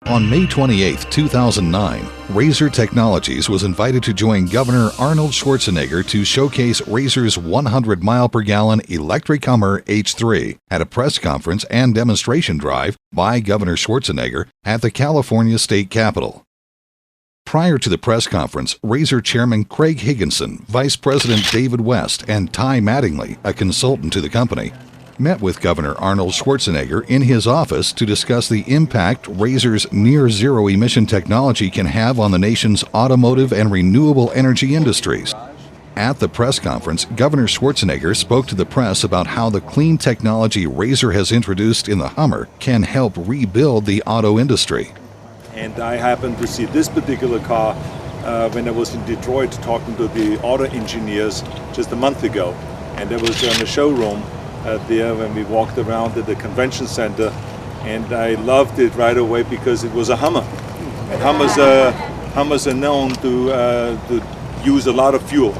On May 28, 2009, Raser Technologies was invited to join Governor Arnold Schwarzenegger to showcase Raser's 100-mile-per-gallon electric Hummer H3 at a press conference and demonstration drive by Governor Schwarzenegger at the California State Capitol. Prior to the press conference, Raser Chairman Craig Higginson, Vice President David West, and Ty Mattingly, a consultant to the company, met with Governor Arnold Schwarzenegger in his office to discuss the impact Raser's near-zero emission technology can have on the nation's automotive and renewable energy industries. At the press conference, Governor Schwarzenegger spoke to the press about how the clean technology Raser has introduced in the Hummer can help rebuild the auto industry. And I happened to see this particular car when I was in Detroit talking to the auto engineers just a month ago. And there was in the showroom there when we walked around at the convention center, and I loved it right away because it was a Hummer. And Hummers are known to use a lot of fuel,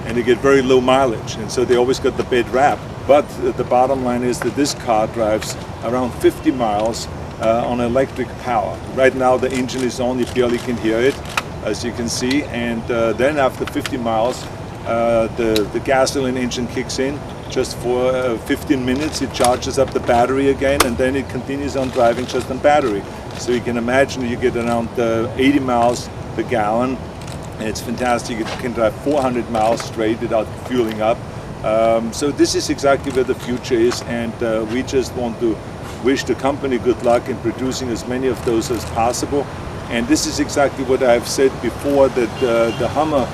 and they get very low mileage, and so they always got the bad rap. But the bottom line is that this car drives around 50 miles on electric power. Right now the engine is on, you barely can hear it, as you can see, and then after 50 miles the gasoline engine kicks in. Just for 15 minutes it charges up the battery again, and then it continues on driving just on battery. So you can imagine you get around 80 miles per gallon, and it's fantastic. You can drive 400 miles straight without fueling up. So this is exactly where the future is, and we just want to wish the company good luck in producing as many of those as possible. And this is exactly what I've said before, that the Hummer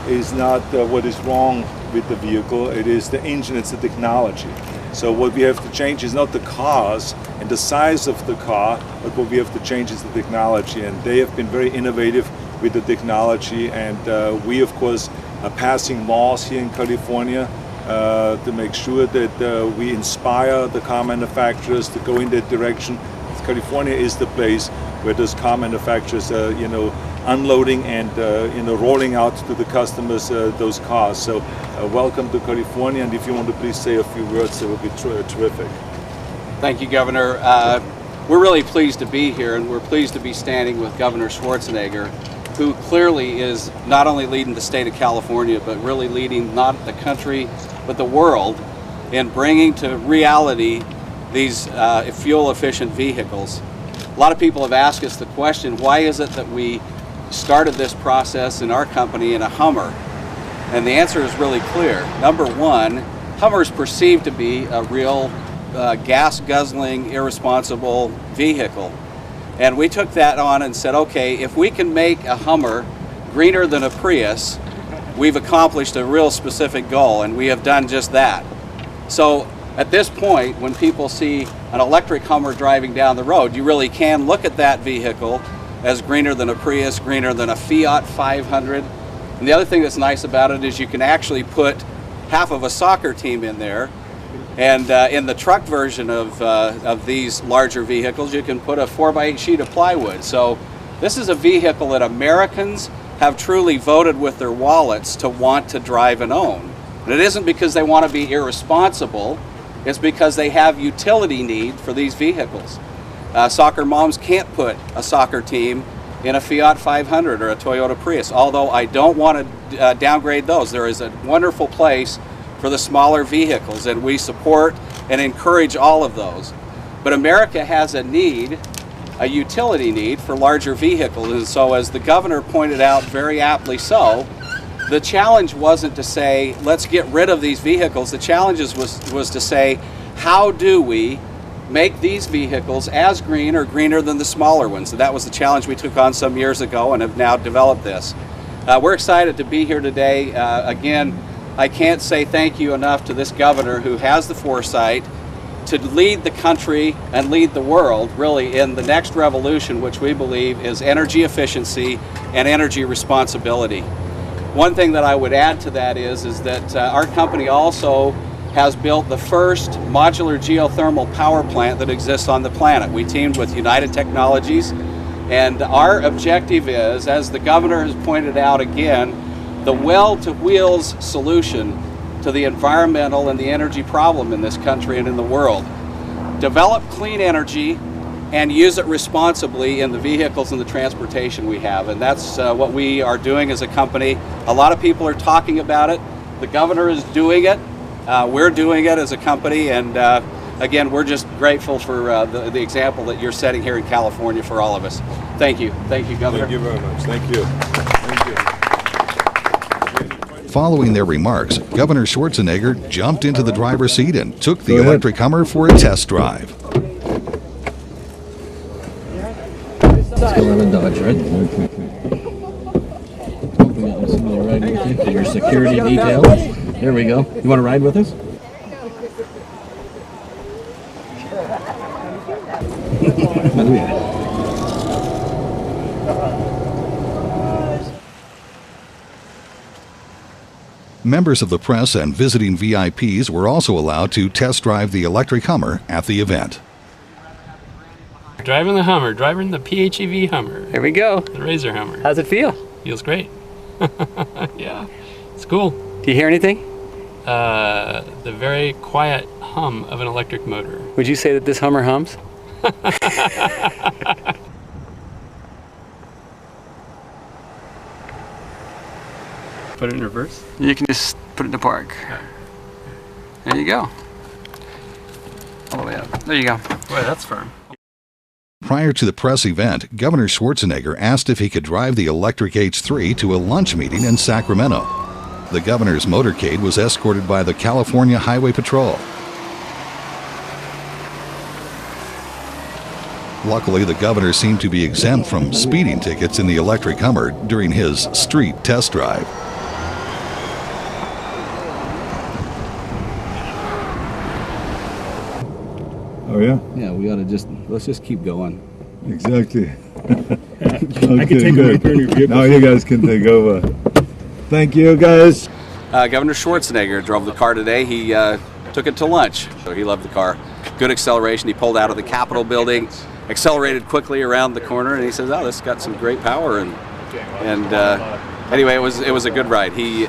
is not what is wrong with the vehicle, it is the engine, it's the technology. So what we have to change is not the cars and the size of the car, but what we have to change is the technology. And they have been very innovative with the technology, and we of course are passing laws here in California to make sure that we inspire the car manufacturers to go in that direction. California is the place where those car manufacturers are, unloading and rolling out to the customers those cars. So welcome to California, and if you want to please say a few words, it would be terrific. Thank you, Governor. We're really pleased to be here, and we're pleased to be standing with Governor Schwarzenegger, who clearly is not only leading the state of California, but really leading not the country, but the world in bringing to reality these fuel-efficient vehicles. A lot of people have asked us the question, why is it that we started this process in our company in a Hummer? And the answer is really clear. Number one, Hummer is perceived to be a real gas-guzzling, irresponsible vehicle. And we took that on and said, okay, if we can make a Hummer greener than a Prius, we've accomplished a real specific goal, and we have done just that. So at this point, when people see an electric Hummer driving down the road, you really can look at that vehicle as greener than a Prius, greener than a Fiat 500. And the other thing that's nice about it is you can actually put half of a soccer team in there. And in the truck version of these larger vehicles, you can put a 4x8 sheet of plywood. So this is a vehicle that Americans have truly voted with their wallets to want to drive and own. And it isn't because they want to be irresponsible, it's because they have utility need for these vehicles. Soccer moms can't put a soccer team in a Fiat 500 or a Toyota Prius, although I don't want to downgrade those. There is a wonderful place for the smaller vehicles, and we support and encourage all of those. But America has a need, a utility need for larger vehicles, and so as the governor pointed out very aptly so, the challenge wasn't to say, let's get rid of these vehicles. The challenge was to say, how do we make these vehicles as green or greener than the smaller ones? So that was the challenge we took on some years ago and have now developed this. We're excited to be here today. Again, I can't say thank you enough to this governor who has the foresight to lead the country and lead the world really in the next revolution, which we believe is energy efficiency and energy responsibility. One thing that I would add to that is that our company also has built the first modular geothermal power plant that exists on the planet. We teamed with United Technologies, and our objective is, as the governor has pointed out again, the well-to-wheels solution to the environmental and the energy problem in this country and in the world. Develop clean energy and use it responsibly in the vehicles and the transportation we have. And that's what we are doing as a company. A lot of people are talking about it. The governor is doing it. We're doing it as a company. And again, we're just grateful for the example that you're setting here in California for all of us. Thank you. Thank you, Governor. Thank you very much. Thank you. Thank you. Following their remarks, Governor Schwarzenegger jumped into the driver's seat and took the electric Hummer for a test drive. Let's go on a Dodge, right? Hoping that was somebody riding with you for your security detail. There we go. You want to ride with us? Members of the press and visiting VIPs were also allowed to test drive the electric Hummer at the event. Driving the Hummer, driving the PHEV Hummer. There we go. The Raser Hummer. How's it feel? Feels great. Yeah, it's cool. Do you hear anything? The very quiet hum of an electric motor. Would you say that this Hummer hums? Put it in reverse. You can just put it in the park. There you go. All the way up. There you go. Boy, that's firm. Prior to the press event, Governor Schwarzenegger asked if he could drive the electric H3 to a lunch meeting in Sacramento. The governor's motorcade was escorted by the California Highway Patrol. Luckily, the governor seemed to be exempt from speeding tickets in the electric Hummer during his street test drive. Oh yeah? Yeah, we ought to let's just keep going. Exactly. I can take over your vehicle. Now you guys can take over. Thank you, guys. Governor Schwarzenegger drove the car today. He took it to lunch, so he loved the car. Good acceleration. He pulled out of the Capitol building, accelerated quickly around the corner, and he says, "Oh, this got some great power." And anyway, it was a good ride. He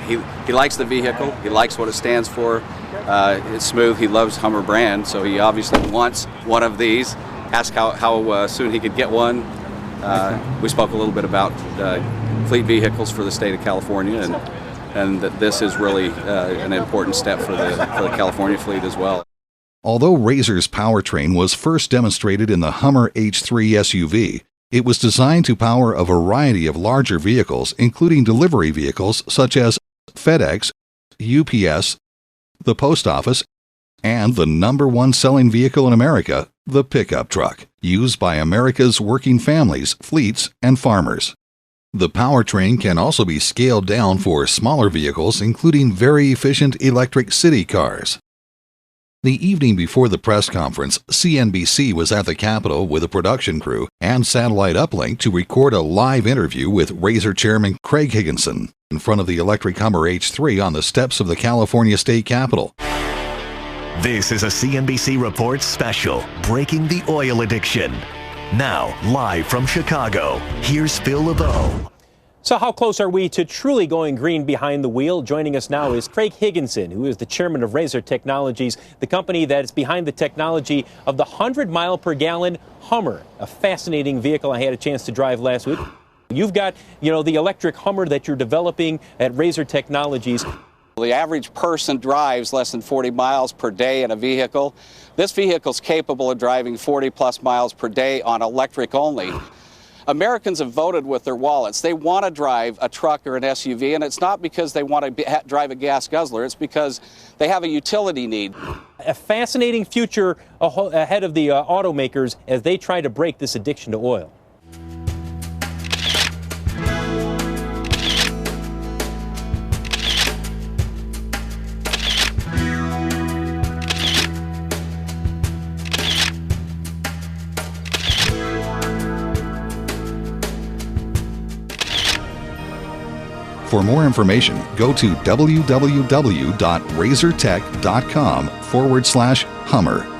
likes the vehicle. He likes what it stands for. It's smooth. He loves Hummer brand, so he obviously wants one of these. Asked how soon he could get one. We spoke a little bit about fleet vehicles for the state of California, and that this is really an important step for the California fleet as well. Although Raser's powertrain was first demonstrated in the Hummer H3 SUV, it was designed to power a variety of larger vehicles, including delivery vehicles such as FedEx, UPS, the Post Office, and the #1 selling vehicle in America, the pickup truck, used by America's working families, fleets, and farmers. The powertrain can also be scaled down for smaller vehicles, including very efficient electric city cars. The evening before the press conference, CNBC was at the Capitol with a production crew and satellite uplink to record a live interview with Raser Chairman Craig Higginson in front of the electric Hummer H3 on the steps of the California State Capitol. This is a CNBC Reports special, Breaking the Oil Addiction. Now, live from Chicago, here's Phil LeBeau. So how close are we to truly going green behind the wheel? Joining us now is Craig Higginson, who is the chairman of Raser Technologies, the company that is behind the technology of the 100-mile-per-gallon Hummer, a fascinating vehicle I had a chance to drive last week. You've got, the electric Hummer that you're developing at Raser Technologies. The average person drives less than 40 miles per day in a vehicle. This vehicle is capable of driving 40-plus miles per day on electric only. Americans have voted with their wallets. They want to drive a truck or an SUV, and it's not because they want to drive a gas guzzler. It's because they have a utility need. A fascinating future ahead of the automakers as they try to break this addiction to oil. For more information, go to www.rasertech.com/Hummer.